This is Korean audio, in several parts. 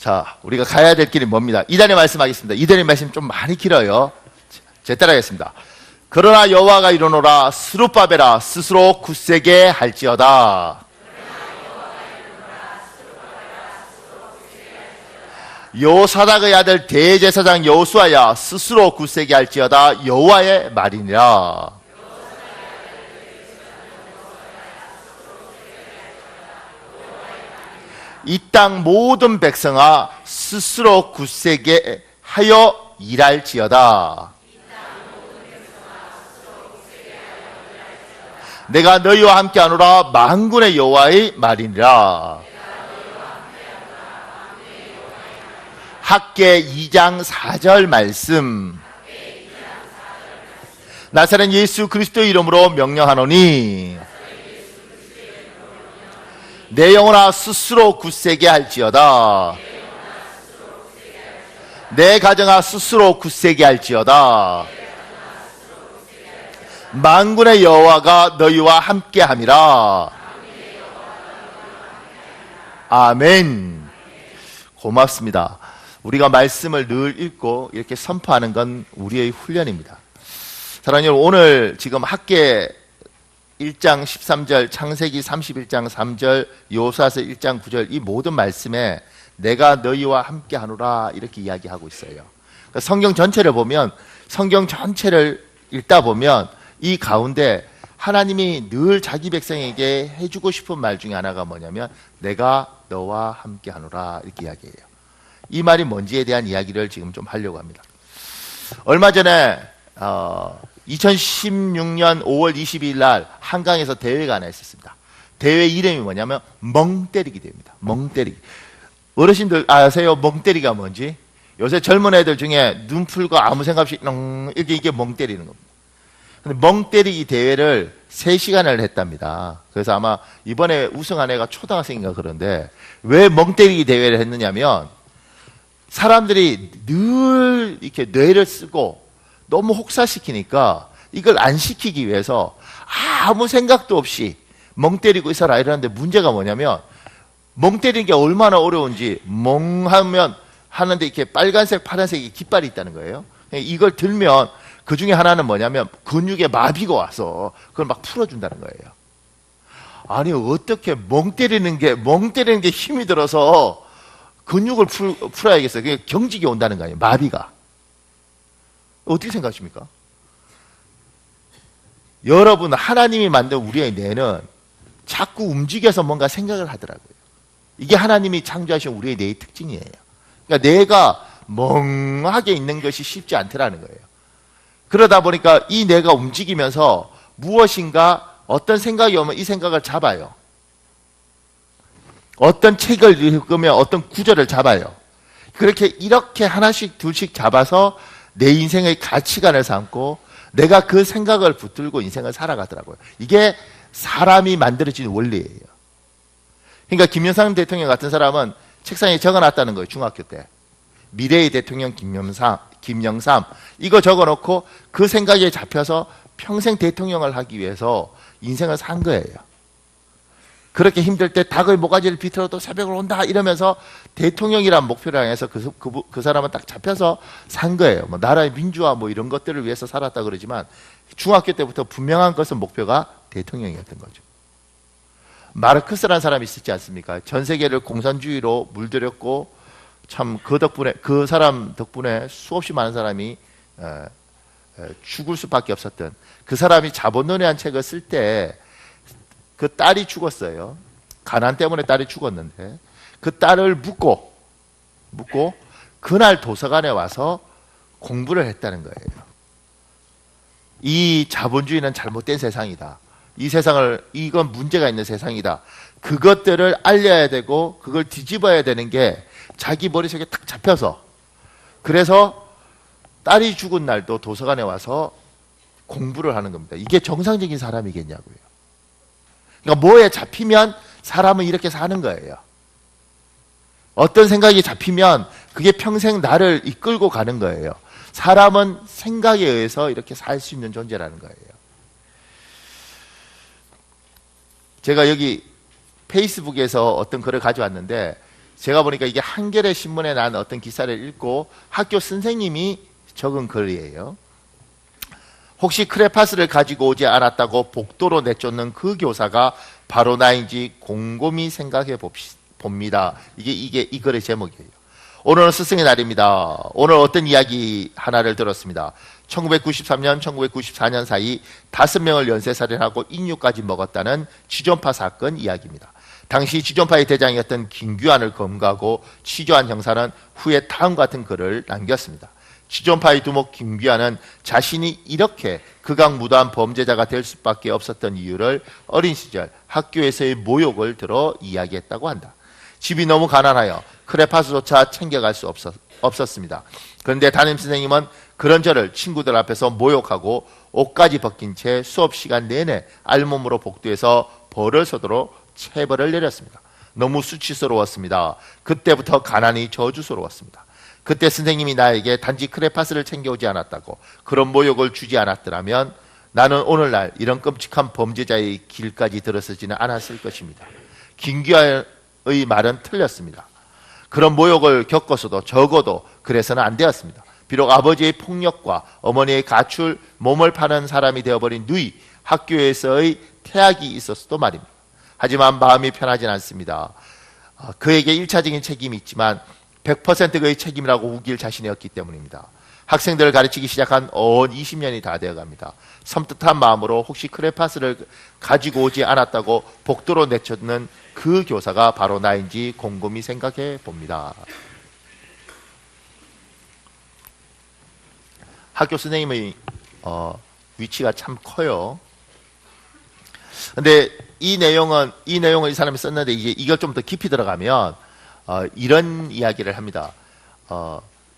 자, 우리가 가야 될 길이 뭡니다. 2단의 말씀하겠습니다. 2단의 말씀 좀 많이 길어요. 제 따라하겠습니다. 그러나 여호와가 이르노라 스룹바벨아 스스로 굳세게 할지어다. 요사닥의 아들 대제사장 여호수아야 스스로 굳세게 할지어다. 여호와의 말이니라. 이 땅 모든 백성아 스스로 굳세게 하여 일할지어다. 내가 너희와 함께하노라 만군의 여호와의 말이니라. 학개 2장 4절 말씀. 나사렛 예수 그리스도의 이름으로 명령하노니 내 영혼아 스스로 굳세게 할지어다. 내 가정아 스스로 굳세게 할지어다. 만군의 여호와가 너희와 함께함이라. 아멘. 고맙습니다. 우리가 말씀을 늘 읽고 이렇게 선포하는 건 우리의 훈련입니다. 사랑하는 여러분, 오늘 지금 학개 1장 13절, 창세기 31장 3절, 여호수아서 1장 9절 이 모든 말씀에 내가 너희와 함께하노라 이렇게 이야기하고 있어요. 그러니까 성경 전체를 보면, 성경 전체를 읽다 보면 이 가운데 하나님이 늘 자기 백성에게 해주고 싶은 말 중에 하나가 뭐냐면 내가 너와 함께하노라 이렇게 이야기해요. 이 말이 뭔지에 대한 이야기를 지금 좀 하려고 합니다. 얼마 전에 2016년 5월 22일 날 한강에서 대회가 하나 있었습니다. 대회 이름이 뭐냐면 멍때리기 대회입니다. 멍때리기. 어르신들 아세요? 멍때리기가 뭔지? 요새 젊은 애들 중에 눈 풀고 아무 생각 없이 이게 멍때리는 겁니다. 근데 멍때리기 대회를 3시간을 했답니다. 그래서 아마 이번에 우승한 애가 초등학생인가 그런데 왜 멍때리기 대회를 했느냐면 사람들이 늘 이렇게 뇌를 쓰고 너무 혹사시키니까 이걸 안 시키기 위해서 아무 생각도 없이 멍 때리고 있어라 이러는데 문제가 뭐냐면 멍 때리는 게 얼마나 어려운지 멍하면 하는데 이렇게 빨간색 파란색이 깃발이 있다는 거예요. 이걸 들면 그 중에 하나는 뭐냐면 근육에 마비가 와서 그걸 막 풀어준다는 거예요. 아니 어떻게 멍 때리는 게 힘이 들어서 근육을 풀어야겠어요. 그게 경직이 온다는 거 아니에요. 마비가. 어떻게 생각하십니까? 여러분, 하나님이 만든 우리의 뇌는 자꾸 움직여서 뭔가 생각을 하더라고요. 이게 하나님이 창조하신 우리의 뇌의 특징이에요. 그러니까 뇌가 멍하게 있는 것이 쉽지 않더라는 거예요. 그러다 보니까 이 뇌가 움직이면서 무엇인가 어떤 생각이 오면 이 생각을 잡아요. 어떤 책을 읽으면 어떤 구절을 잡아요. 이렇게 하나씩 둘씩 잡아서 내 인생의 가치관을 삼고 내가 그 생각을 붙들고 인생을 살아가더라고요. 이게 사람이 만들어진 원리예요. 그러니까 김영삼 대통령 같은 사람은 책상에 적어놨다는 거예요. 중학교 때. 미래의 대통령 김영삼 이거 적어놓고 그 생각에 잡혀서 평생 대통령을 하기 위해서 인생을 산 거예요. 그렇게 힘들 때 닭의 모가지를 비틀어도 새벽을 온다 이러면서 대통령이란 목표를 향해서 그 사람은 딱 잡혀서 산 거예요. 뭐 나라의 민주화 뭐 이런 것들을 위해서 살았다 그러지만 중학교 때부터 분명한 것은 목표가 대통령이었던 거죠. 마르크스라는 사람이 있었지 않습니까? 전 세계를 공산주의로 물들였고 참 그 사람 덕분에 수없이 많은 사람이 죽을 수밖에 없었던 그 사람이 자본론이라는 책을 쓸 때 그 딸이 죽었어요. 가난 때문에 딸이 죽었는데 그 딸을 묻고 그날 도서관에 와서 공부를 했다는 거예요. 이 자본주의는 잘못된 세상이다. 이건 문제가 있는 세상이다. 그것들을 알려야 되고 그걸 뒤집어야 되는 게 자기 머릿속에 딱 잡혀서 그래서 딸이 죽은 날도 도서관에 와서 공부를 하는 겁니다. 이게 정상적인 사람이겠냐고요. 그러니까 뭐에 잡히면 사람은 이렇게 사는 거예요. 어떤 생각이 잡히면 그게 평생 나를 이끌고 가는 거예요. 사람은 생각에 의해서 이렇게 살 수 있는 존재라는 거예요. 제가 여기 페이스북에서 어떤 글을 가져왔는데 제가 보니까 이게 한겨레 신문에 난 어떤 기사를 읽고 학교 선생님이 적은 글이에요. 혹시 크레파스를 가지고 오지 않았다고 복도로 내쫓는 그 교사가 바로 나인지 곰곰이 생각해 봅니다. 이게 이 글의 제목이에요. 오늘은 스승의 날입니다. 오늘 어떤 이야기 하나를 들었습니다. 1993년, 1994년 사이 5명을 연쇄살인하고 인육까지 먹었다는 지존파 사건 이야기입니다. 당시 지존파의 대장이었던 김규환을 검거하고 취조한 형사는 후에 다음과 같은 글을 남겼습니다. 지존파의 두목 김규환은 자신이 이렇게 극악무도한 범죄자가 될 수밖에 없었던 이유를 어린 시절 학교에서의 모욕을 들어 이야기했다고 한다. 집이 너무 가난하여 크레파스조차 챙겨갈 수 없었습니다. 그런데 담임선생님은 그런 저를 친구들 앞에서 모욕하고 옷까지 벗긴 채 수업 시간 내내 알몸으로 복도에서 벌을 서도록 체벌을 내렸습니다. 너무 수치스러웠습니다. 그때부터 가난이 저주스러웠습니다. 그때 선생님이 나에게 단지 크레파스를 챙겨오지 않았다고 그런 모욕을 주지 않았더라면 나는 오늘날 이런 끔찍한 범죄자의 길까지 들어서지는 않았을 것입니다. 김규환의 말은 틀렸습니다. 그런 모욕을 겪었어도 적어도 그래서는 안 되었습니다. 비록 아버지의 폭력과 어머니의 가출, 몸을 파는 사람이 되어버린 누이, 학교에서의 태학이 있었어도 말입니다. 하지만 마음이 편하진 않습니다. 그에게 1차적인 책임이 있지만 100% 그의 책임이라고 우길 자신이 없기 때문입니다. 학생들을 가르치기 시작한 20년이 다 되어갑니다. 섬뜩한 마음으로 혹시 크레파스를 가지고 오지 않았다고 복도로 내쫓는 그 교사가 바로 나인지 곰곰이 생각해 봅니다. 학교 선생님의 위치가 참 커요. 근데 이 내용을 이 사람이 썼는데 이걸 좀 더 깊이 들어가면 이런 이야기를 합니다.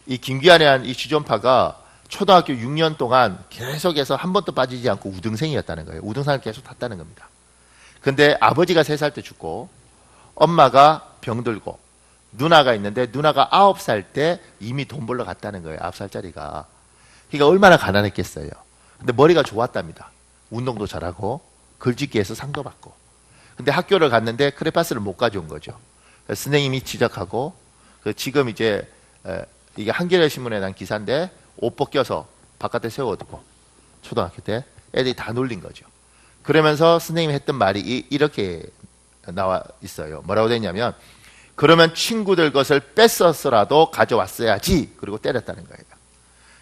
이 김규환이라는 이 지존파가 초등학교 6년 동안 계속해서 한 번도 빠지지 않고 우등생이었다는 거예요. 우등생을 계속 탔다는 겁니다. 근데 아버지가 3살 때 죽고 엄마가 병들고 누나가 있는데 누나가 9살 때 이미 돈 벌러 갔다는 거예요. 9살짜리가. 그러니까 얼마나 가난했겠어요. 근데 머리가 좋았답니다. 운동도 잘하고 글짓기에서 상도 받고. 근데 학교를 갔는데 크레파스를 못 가져온 거죠. 선생님이 지적하고 지금 이제 이게 한겨레 신문에 난 기사인데 옷 벗겨서 바깥에 세워두고 초등학교 때 애들이 다 놀린 거죠. 그러면서 선생님이 했던 말이 이렇게 나와 있어요. 뭐라고 되냐면 그러면 친구들 것을 뺏어서라도 가져왔어야지. 그리고 때렸다는 거예요.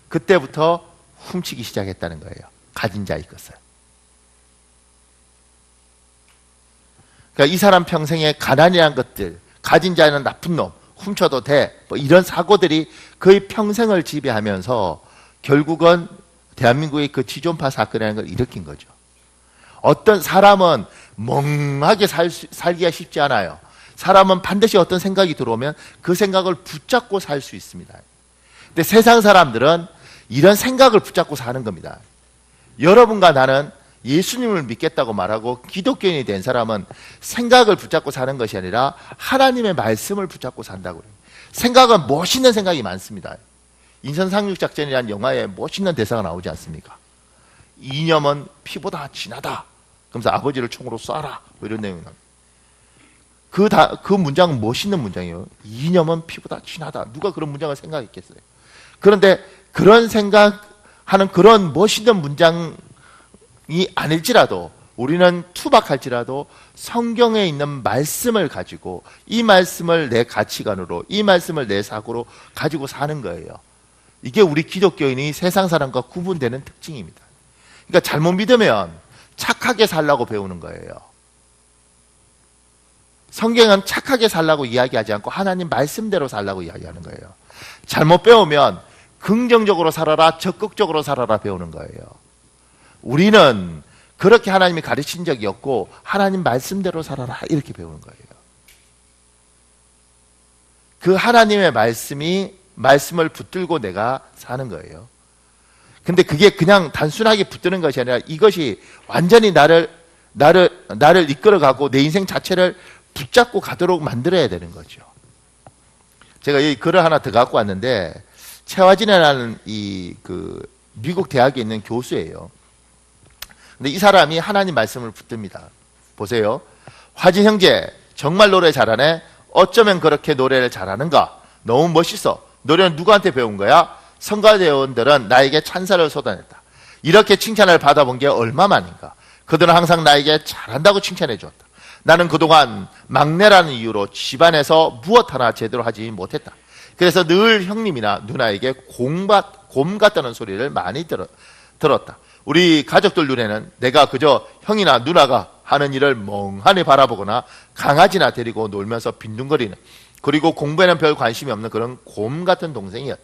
그때부터 훔치기 시작했다는 거예요. 가진 자의 것을. 그러니까 이 사람 평생에 가난이란 것들, 가진 자는 나쁜 놈, 훔쳐도 돼, 뭐 이런 사고들이 그의 평생을 지배하면서 결국은 대한민국의 그 지존파 사건이라는 걸 일으킨 거죠. 어떤 사람은 멍하게 살기가 쉽지 않아요. 사람은 반드시 어떤 생각이 들어오면 그 생각을 붙잡고 살 수 있습니다. 근데 세상 사람들은 이런 생각을 붙잡고 사는 겁니다. 여러분과 나는 예수님을 믿겠다고 말하고 기독교인이 된 사람은 생각을 붙잡고 사는 것이 아니라 하나님의 말씀을 붙잡고 산다고요. 생각은 멋있는 생각이 많습니다. 인선상륙작전이라는 영화에 멋있는 대사가 나오지 않습니까? 이념은 피보다 진하다. 그러면서 아버지를 총으로 쏴라. 뭐 이런 내용이 나옵니다. 그 문장은 멋있는 문장이에요. 이념은 피보다 진하다. 누가 그런 문장을 생각했겠어요? 그런데 그런 생각하는 그런 멋있는 문장이 아닐지라도 우리는 투박할지라도 성경에 있는 말씀을 가지고 이 말씀을 내 가치관으로 이 말씀을 내 사고로 가지고 사는 거예요. 이게 우리 기독교인이 세상 사람과 구분되는 특징입니다. 그러니까 잘못 믿으면 착하게 살라고 배우는 거예요. 성경은 착하게 살라고 이야기하지 않고 하나님 말씀대로 살라고 이야기하는 거예요. 잘못 배우면 긍정적으로 살아라, 적극적으로 살아라 배우는 거예요. 우리는 그렇게 하나님이 가르친 적이 없고 하나님 말씀대로 살아라 이렇게 배우는 거예요. 그 하나님의 말씀을 붙들고 내가 사는 거예요. 근데 그게 그냥 단순하게 붙드는 것이 아니라 이것이 완전히 나를 이끌어가고 내 인생 자체를 붙잡고 가도록 만들어야 되는 거죠. 제가 이 글을 하나 더 갖고 왔는데 최화진이라는 미국 대학에 있는 교수예요. 근데 이 사람이 하나님 말씀을 붙듭니다. 보세요. 화진 형제 정말 노래 잘하네. 어쩌면 그렇게 노래를 잘하는가? 너무 멋있어. 노래는 누구한테 배운 거야? 성가대원들은 나에게 찬사를 쏟아냈다. 이렇게 칭찬을 받아본 게 얼마만인가? 그들은 항상 나에게 잘한다고 칭찬해 주었다. 나는 그동안 막내라는 이유로 집안에서 무엇 하나 제대로 하지 못했다. 그래서 늘 형님이나 누나에게 곰 같다는 소리를 많이 들었다. 우리 가족들 눈에는 내가 그저 형이나 누나가 하는 일을 멍하니 바라보거나 강아지나 데리고 놀면서 빈둥거리는, 그리고 공부에는 별 관심이 없는 그런 곰 같은 동생이었다.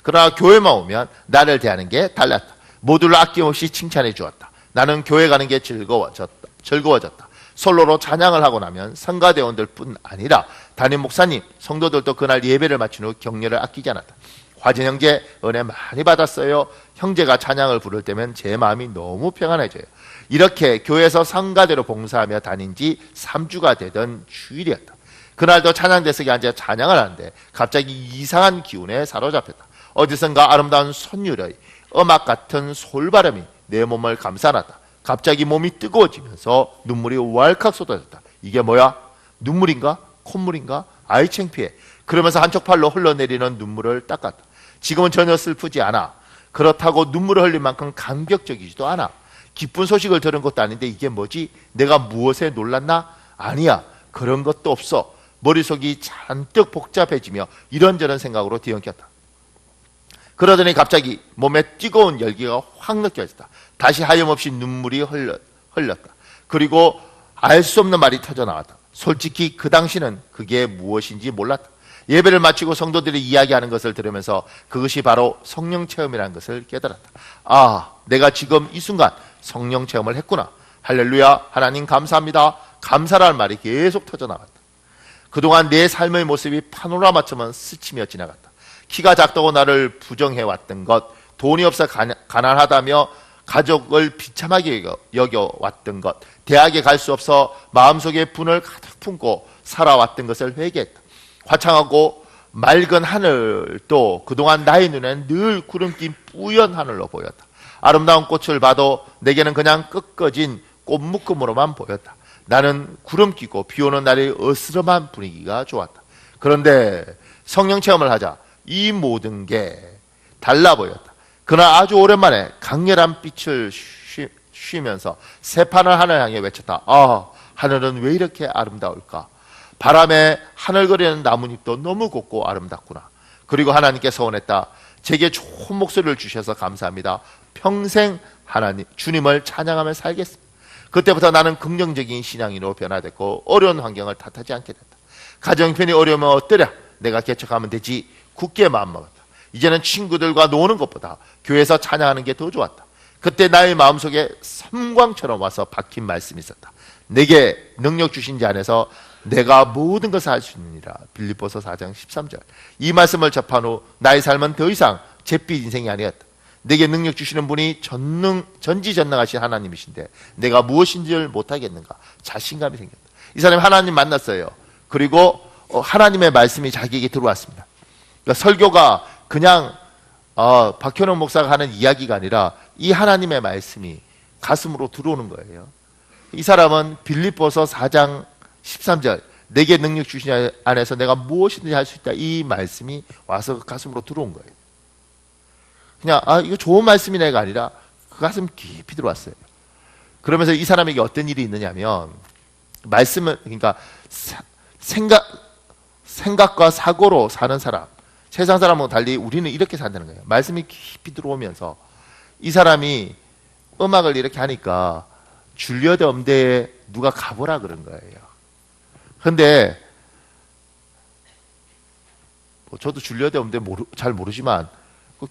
그러나 교회만 오면 나를 대하는 게 달랐다. 모두를 아낌없이 칭찬해 주었다. 나는 교회 가는 게 즐거워졌다. 솔로로 찬양을 하고 나면 성가대원들뿐 아니라 담임 목사님, 성도들도 그날 예배를 마친 후 격려를 아끼지 않았다. 화진 형제 은혜 많이 받았어요. 형제가 찬양을 부를 때면 제 마음이 너무 평안해져요. 이렇게 교회에서 성가대로 봉사하며 다닌 지 3주가 되던 주일이었다. 그날도 찬양대석에 앉아 찬양을 하는데 갑자기 이상한 기운에 사로잡혔다. 어디선가 아름다운 선율의 음악 같은 솔바람이 내 몸을 감싸놨다. 갑자기 몸이 뜨거워지면서 눈물이 왈칵 쏟아졌다. 이게 뭐야? 눈물인가? 콧물인가? 아이 창피해. 그러면서 한쪽 팔로 흘러내리는 눈물을 닦았다. 지금은 전혀 슬프지 않아. 그렇다고 눈물을 흘릴 만큼 감격적이지도 않아. 기쁜 소식을 들은 것도 아닌데 이게 뭐지? 내가 무엇에 놀랐나? 아니야. 그런 것도 없어. 머릿속이 잔뜩 복잡해지며 이런저런 생각으로 뒤엉켰다. 그러더니 갑자기 몸에 뜨거운 열기가 확 느껴졌다. 다시 하염없이 눈물이 흘렀다. 그리고 알 수 없는 말이 터져나왔다. 솔직히 그 당시는 그게 무엇인지 몰랐다. 예배를 마치고 성도들이 이야기하는 것을 들으면서 그것이 바로 성령 체험이라는 것을 깨달았다. 아, 내가 지금 이 순간 성령 체험을 했구나. 할렐루야, 하나님 감사합니다. 감사라는 말이 계속 터져나갔다. 그동안 내 삶의 모습이 파노라마처럼 스치며 지나갔다. 키가 작다고 나를 부정해왔던 것, 돈이 없어 가난하다며 가족을 비참하게 여겨왔던 것, 대학에 갈 수 없어 마음속에 분을 가득 품고 살아왔던 것을 회개했다. 화창하고 맑은 하늘도 그동안 나의 눈엔 늘 구름 낀 뿌연 하늘로 보였다. 아름다운 꽃을 봐도 내게는 그냥 꺾어진 꽃묶음으로만 보였다. 나는 구름 끼고 비 오는 날의 어스름한 분위기가 좋았다. 그런데 성령 체험을 하자 이 모든 게 달라 보였다. 그날 아주 오랜만에 강렬한 빛을 쉬면서 새파란 하늘 향해 외쳤다. 아, 하늘은 왜 이렇게 아름다울까? 바람에 하늘거리는 나뭇잎도 너무 곱고 아름답구나. 그리고 하나님께 서원했다. 제게 좋은 목소리를 주셔서 감사합니다. 평생 하나님, 주님을 찬양하며 살겠습니다. 그때부터 나는 긍정적인 신앙인으로 변화됐고 어려운 환경을 탓하지 않게 됐다. 가정 형편이 어려우면 어떠랴? 내가 개척하면 되지. 굳게 마음먹었다. 이제는 친구들과 노는 것보다 교회에서 찬양하는 게 더 좋았다. 그때 나의 마음속에 섬광처럼 와서 박힌 말씀이 있었다. 내게 능력 주신 자 안에서 내가 모든 것을 할 수 있느니라. 빌립보서 4장 13절. 이 말씀을 접한 후 나의 삶은 더 이상 잿빛 인생이 아니었다. 내게 능력 주시는 분이 전지전능하신 하나님이신데 내가 무엇인지를 못하겠는가? 자신감이 생겼다. 이 사람이 하나님 만났어요. 그리고 하나님의 말씀이 자기에게 들어왔습니다. 그러니까 설교가 그냥 박현웅 목사가 하는 이야기가 아니라 이 하나님의 말씀이 가슴으로 들어오는 거예요. 이 사람은 빌립보서 4장 13절 내게 능력 주신 안에서 내가 무엇이든지 할 수 있다. 이 말씀이 와서 그 가슴으로 들어온 거예요. 그냥 이거 좋은 말씀이네가 아니라 그 가슴 깊이 들어왔어요. 그러면서 이 사람에게 어떤 일이 있느냐면 말씀을 그러니까 생각과 사고로 사는 사람, 세상 사람하고 달리 우리는 이렇게 산다는 거예요. 말씀이 깊이 들어오면서 이 사람이 음악을 이렇게 하니까 줄리어드 음대에 누가 가보라 그런 거예요. 그런데 저도 줄리어드 음대 잘 모르지만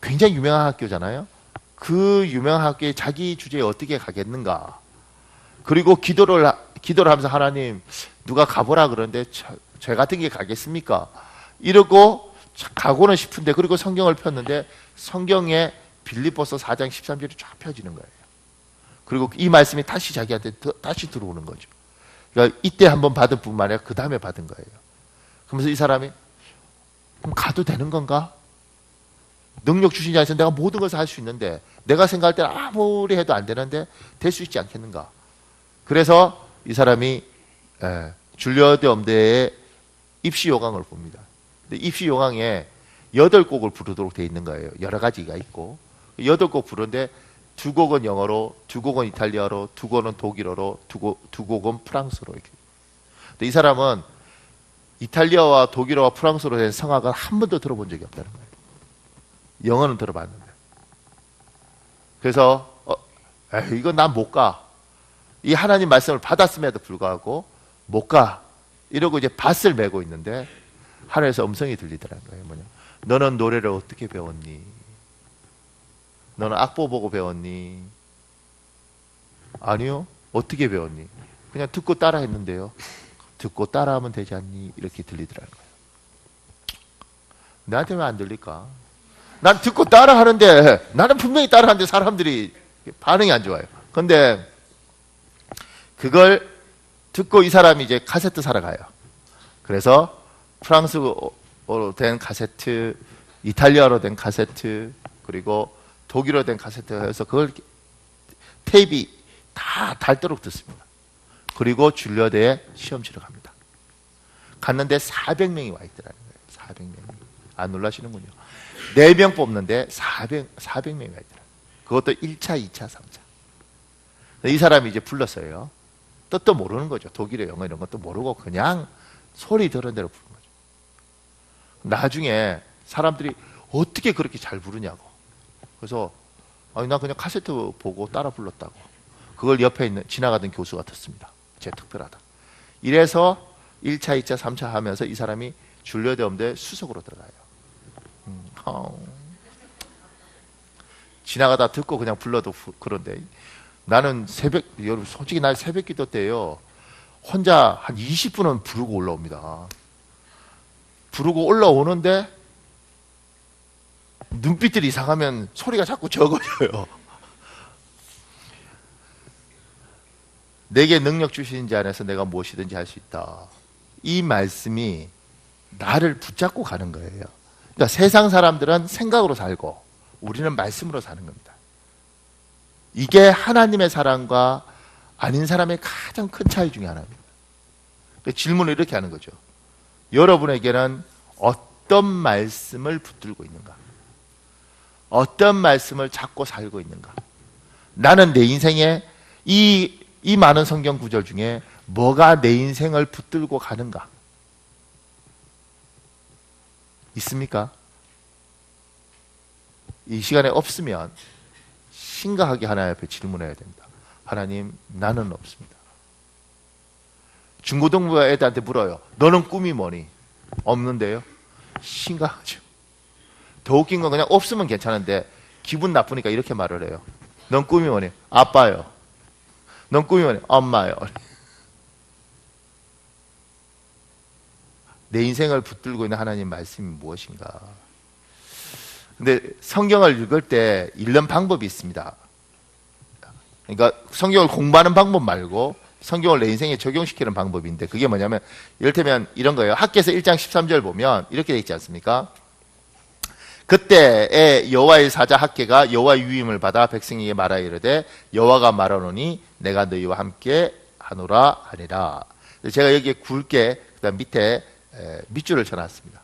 굉장히 유명한 학교잖아요. 그 유명한 학교에 자기 주제에 어떻게 가겠는가. 그리고 기도를 하면서 하나님 누가 가보라 그러는데 저 같은 게 가겠습니까? 이러고 가고는 싶은데 그리고 성경을 폈는데 성경에 빌립보서 4장 13절이 쫙 펴지는 거예요. 그리고 이 말씀이 다시 자기한테 다시 들어오는 거죠. 그러니까 이때 한번 받은 뿐만 아니라 그 다음에 받은 거예요. 그러면서 이 사람이 그럼 가도 되는 건가? 능력 주신 자에서 내가 모든 것을 할 수 있는데 내가 생각할 때는 아무리 해도 안 되는데 될 수 있지 않겠는가? 그래서 이 사람이 줄리어드 음대에 입시 요강을 봅니다. 근데 입시 요강에 8곡을 부르도록 돼 있는 거예요. 여러 가지가 있고 8곡 부르는데 2곡은 영어로, 2곡은 이탈리아로, 2곡은 독일어로, 2곡은 프랑스로 이렇게. 근데 이 사람은 이탈리아와 독일어와 프랑스로 된 성악을 한 번도 들어본 적이 없다는 거예요. 영어는 들어봤는데. 그래서 이건 난 못 가. 이 하나님 말씀을 받았음에도 불구하고 못 가. 이러고 이제 밧을 메고 있는데 하늘에서 음성이 들리더라는 거예요. 뭐냐? 너는 노래를 어떻게 배웠니? 너는 악보 보고 배웠니? 아니요. 어떻게 배웠니? 그냥 듣고 따라 했는데요. 듣고 따라하면 되지 않니? 이렇게 들리더라는 거예요. 나한테 왜 안 들릴까? 난 듣고 따라 하는데, 나는 분명히 따라 하는데 사람들이 반응이 안 좋아요. 근데 그걸 듣고 이 사람이 이제 카세트 사러 가요. 그래서 프랑스어로 된 카세트, 이탈리아로 된 카세트, 그리고 독일어로 된 카세트가 해서 그걸 테이프 다 닳도록 듣습니다. 그리고 줄여대에 시험 치러 갑니다. 갔는데 400명이 와 있더라는 거예요. 400명이. 안 놀라시는군요. 4명 뽑는데 400명이 와 있더라고요. 그것도 1차, 2차, 3차. 이 사람이 이제 불렀어요. 뜻도 모르는 거죠. 독일어, 영어 이런 것도 모르고 그냥 소리 들은 대로 부른 거죠. 나중에 사람들이 어떻게 그렇게 잘 부르냐고. 그래서 아니 나 그냥 카세트 보고 따라 불렀다고. 그걸 옆에 있는 지나가던 교수가 듣습니다. 제 특별하다. 이래서 1차, 2차, 3차 하면서 이 사람이 줄여대 음대 수석으로 들어가요. 지나가다 듣고 그냥 불러도 그런데 나는 여러분 솔직히 날 새벽 기도 때요. 혼자 한 20분은 부르고 올라옵니다. 부르고 올라오는데 눈빛들이 이상하면 소리가 자꾸 적어져요. 내게 능력 주신 자 안에서 내가 무엇이든지 할 수 있다. 이 말씀이 나를 붙잡고 가는 거예요. 그러니까 세상 사람들은 생각으로 살고 우리는 말씀으로 사는 겁니다. 이게 하나님의 사랑과 아닌 사람의 가장 큰 차이 중에 하나입니다. 질문을 이렇게 하는 거죠. 여러분에게는 어떤 말씀을 붙들고 있는가? 어떤 말씀을 잡고 살고 있는가? 나는 내 인생에 이 많은 성경 구절 중에 뭐가 내 인생을 붙들고 가는가? 있습니까? 이 시간에 없으면 심각하게 하나님 앞에 질문해야 됩니다. 하나님, 나는 없습니다. 중고등부 애들한테 물어요. 너는 꿈이 뭐니? 없는데요? 심각하죠. 더 웃긴 건 그냥 없으면 괜찮은데 기분 나쁘니까 이렇게 말을 해요. 넌 꿈이 뭐니? 아빠요. 넌 꿈이 뭐니? 엄마요. 내 인생을 붙들고 있는 하나님 말씀이 무엇인가? 근데 성경을 읽을 때 읽는 방법이 있습니다. 그러니까 성경을 공부하는 방법 말고 성경을 내 인생에 적용시키는 방법인데 그게 뭐냐면 이를테면 이런 거예요. 학개서 1장 13절 보면 이렇게 돼 있지 않습니까? 그때에 여호와의 사자 학개가 여호와의 유임을 받아 백성에게 말하여 이르되 여호와가 말하노니 내가 너희와 함께 하노라 하니라. 제가 여기에 굵게 그다음 밑에 밑줄을 쳐놨습니다.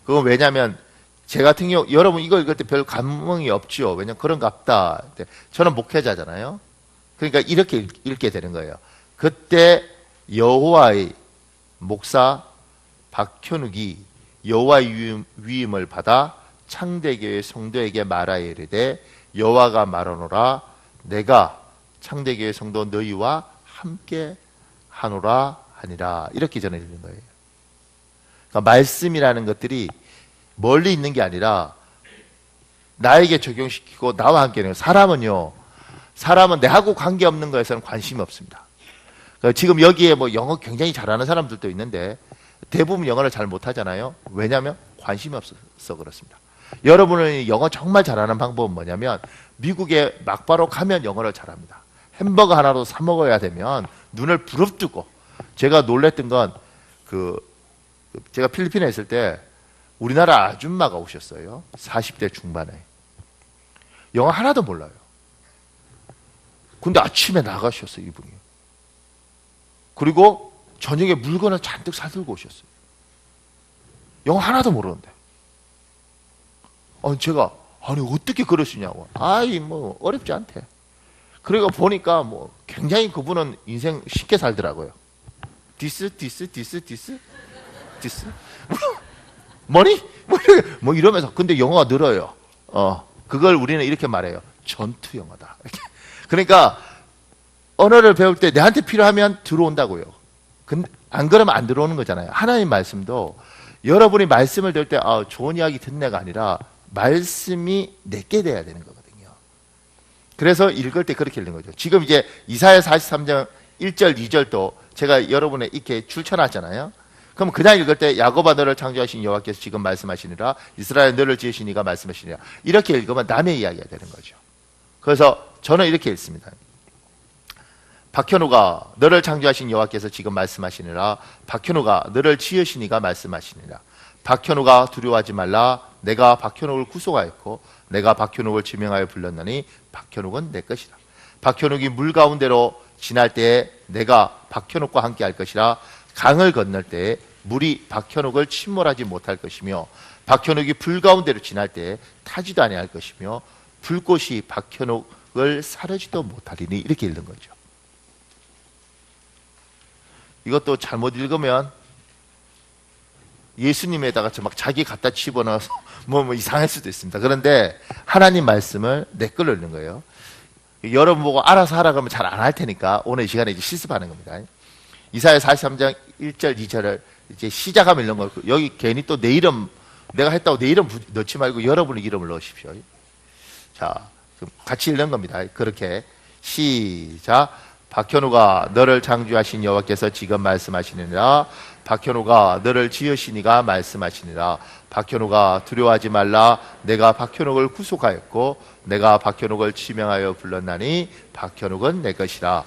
그건 왜냐하면 제 같은 경우 여러분 이거 읽을 때 별 감흥이 없죠. 왜냐면 그런갑다. 저는 목회자잖아요. 그러니까 이렇게 읽게 되는 거예요. 그때 여호와의 목사 박현욱이 여호와의 위임을 받아 창대교회 성도에게 말하여 이르되 여호와가 말하노라 내가 창대교회 성도 너희와 함께 하노라 하니라. 이렇게 전해 드리는 거예요. 그러니까 말씀이라는 것들이 멀리 있는 게 아니라 나에게 적용시키고 나와 함께 하는 거예요. 사람은 내하고 관계없는 거에서는 관심이 없습니다. 그러니까 지금 여기에 뭐 영어 굉장히 잘하는 사람들도 있는데 대부분 영어를 잘 못하잖아요. 왜냐하면 관심이 없어서 그렇습니다. 여러분은 영어 정말 잘하는 방법은 뭐냐면 미국에 막바로 가면 영어를 잘합니다. 햄버거 하나로 사 먹어야 되면 눈을 부릅뜨고 제가 놀랬던 건 제가 필리핀에 있을 때 우리나라 아줌마가 오셨어요. 40대 중반에. 영어 하나도 몰라요. 근데 아침에 나가셨어요, 이분이. 그리고 저녁에 물건을 잔뜩 사들고 오셨어요. 영어 하나도 모르는데. 제가 아니 어떻게 그럴 수 있냐고. 아이 뭐 어렵지 않대. 그리고 보니까 뭐 굉장히 그분은 인생 쉽게 살더라고요. 디스 머니 뭐 이러면서. 근데 영어가 늘어요. 그걸 우리는 이렇게 말해요. 전투 영어다. 이렇게. 그러니까 언어를 배울 때 내한테 필요하면 들어온다고요. 근데 안 그러면 안 들어오는 거잖아요. 하나님 말씀도 여러분이 말씀을 들을 때 좋은 이야기 듣네가 아니라 말씀이 내게 돼야 되는 거거든요. 그래서 읽을 때 그렇게 읽는 거죠. 지금 이제 이사야 43장 1절 2절도 제가 여러분에 이렇게 줄쳐놨잖아요. 그럼 그냥 읽을 때 야곱아 너를 창조하신 여호와께서 지금 말씀하시니라, 이스라엘 너를 지으신 이가 말씀하시니라, 이렇게 읽으면 남의 이야기가 되는 거죠. 그래서 저는 이렇게 읽습니다. 박현우가 너를 창조하신 여호와께서 지금 말씀하시니라, 박현우가 너를 지으신 이가 말씀하시니라, 박현우가 두려워하지 말라, 내가 박현욱을 구속하였고 내가 박현욱을 지명하여 불렀나니 박현욱은 내 것이다. 박현욱이 물 가운데로 지날 때에 내가 박현욱과 함께 할 것이라, 강을 건널 때에 물이 박현욱을 침몰하지 못할 것이며 박현욱이 불 가운데로 지날 때에 타지도 아니할 것이며 불꽃이 박현욱을 사르지도 못하리니, 이렇게 읽는 거죠. 이것도 잘못 읽으면 예수님에다가 막 자기 갖다 집어넣어서 뭐 이상할 수도 있습니다. 그런데 하나님 말씀을 내 걸로 읽는 거예요. 여러분 보고 알아서 하라 그러면 잘 안 할 테니까 오늘 이 시간에 이제 실습하는 겁니다. 이사야 43장 1절 2절을 이제 시작하면 읽는 거예요. 여기 괜히 또 내 이름, 내가 했다고 내 이름 넣지 말고 여러분의 이름을 넣으십시오. 자, 같이 읽는 겁니다. 그렇게 시작. 박현우가 너를 창조하신 여호와께서 지금 말씀하시느니라, 박현우가 너를 지으신 이가 말씀하시니라, 박현우가 두려워하지 말라, 내가 박현욱을 구속하였고 내가 박현욱을 지명하여 불렀나니 박현욱은 내 것이라.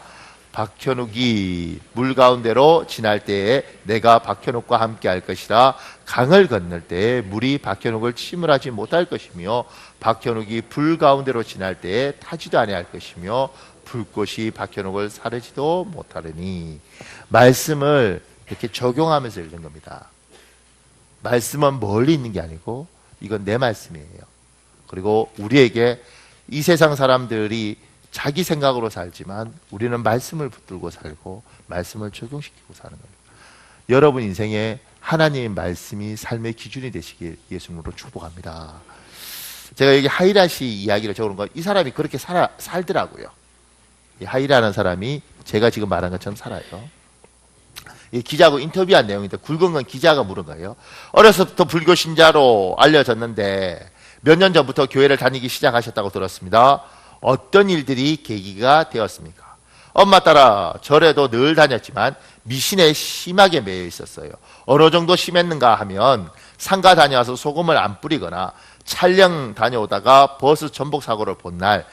박현욱이 물 가운데로 지날 때에 내가 박현욱과 함께 할 것이라, 강을 건널 때에 물이 박현욱을 침몰하지 못할 것이며 박현욱이 불 가운데로 지날 때에 타지도 아니할 것이며 불꽃이 박현욱을 사르지도 못하리니. 말씀을 이렇게 적용하면서 읽는 겁니다. 말씀은 멀리 있는 게 아니고 이건 내 말씀이에요. 그리고 우리에게 이 세상 사람들이 자기 생각으로 살지만 우리는 말씀을 붙들고 살고 말씀을 적용시키고 사는 겁니다. 여러분 인생에 하나님의 말씀이 삶의 기준이 되시길 예수님으로 축복합니다. 제가 여기 하이라시 이야기를 적은 건 이 사람이 그렇게 살더라고요. 이 하이라는 사람이 제가 지금 말한 것처럼 살아요. 이 기자하고 인터뷰한 내용인데 굵은 건 기자가 물은 거예요. 어려서부터 불교 신자로 알려졌는데 몇 년 전부터 교회를 다니기 시작하셨다고 들었습니다. 어떤 일들이 계기가 되었습니까? 엄마 따라 절에도 늘 다녔지만 미신에 심하게 매여 있었어요. 어느 정도 심했는가 하면 상가 다녀와서 소금을 안 뿌리거나 촬영 다녀오다가 버스 전복 사고를 본 날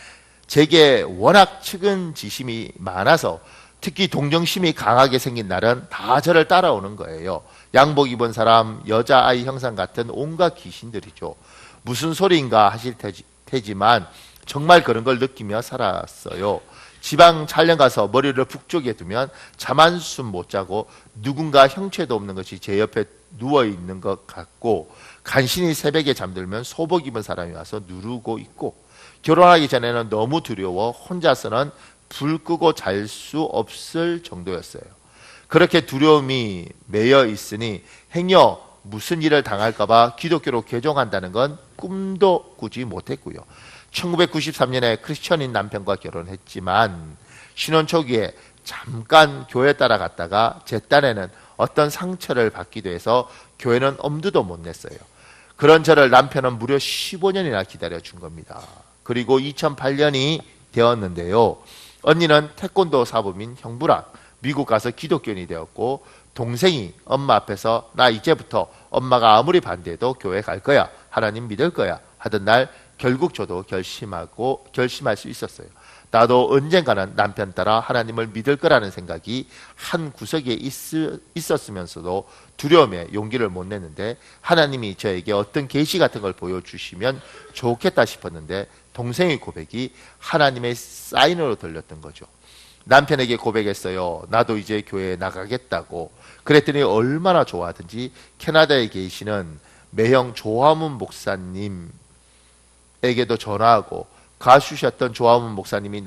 제게 워낙 측은지심이 많아서 특히 동정심이 강하게 생긴 날은 다 저를 따라오는 거예요. 양복 입은 사람, 여자아이 형상 같은 온갖 귀신들이죠. 무슨 소리인가 하실 테지만 정말 그런 걸 느끼며 살았어요. 지방 촬영 가서 머리를 북쪽에 두면 잠 한숨 못 자고 누군가 형체도 없는 것이 제 옆에 누워있는 것 같고, 간신히 새벽에 잠들면 소복 입은 사람이 와서 누르고 있고, 결혼하기 전에는 너무 두려워 혼자서는 불 끄고 잘 수 없을 정도였어요. 그렇게 두려움이 매여 있으니 행여 무슨 일을 당할까봐 기독교로 개종한다는 건 꿈도 꾸지 못했고요. 1993년에 크리스천인 남편과 결혼했지만 신혼 초기에 잠깐 교회 따라갔다가 제 딴에는 어떤 상처를 받기도 해서 교회는 엄두도 못 냈어요. 그런 저를 남편은 무려 15년이나 기다려준 겁니다. 그리고 2008년이 되었는데요. 언니는 태권도 사범인 형부랑 미국 가서 기독교인이 되었고, 동생이 엄마 앞에서 나 이제부터 엄마가 아무리 반대해도 교회 갈 거야, 하나님 믿을 거야 하던 날 결국 저도 결심할 수 있었어요. 나도 언젠가는 남편 따라 하나님을 믿을 거라는 생각이 한 구석에 있었으면서도 두려움에 용기를 못 냈는데, 하나님이 저에게 어떤 계시 같은 걸 보여주시면 좋겠다 싶었는데 동생의 고백이 하나님의 사인으로 들렸던 거죠. 남편에게 고백했어요. 나도 이제 교회에 나가겠다고. 그랬더니 얼마나 좋아하든지 캐나다에 계시는 매형 조화문 목사님에게도 전화하고, 가수셨던 조화문 목사님이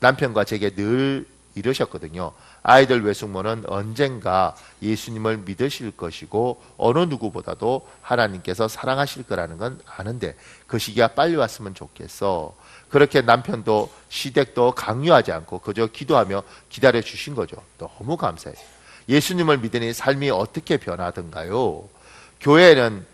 남편과 제게 늘 이러셨거든요. 아이들 외숙모는 언젠가 예수님을 믿으실 것이고 어느 누구보다도 하나님께서 사랑하실 거라는 건 아는데 그 시기가 빨리 왔으면 좋겠어. 그렇게 남편도 시댁도 강요하지 않고 그저 기도하며 기다려 주신 거죠. 너무 감사해요. 예수님을 믿으니 삶이 어떻게 변하던가요? 교회는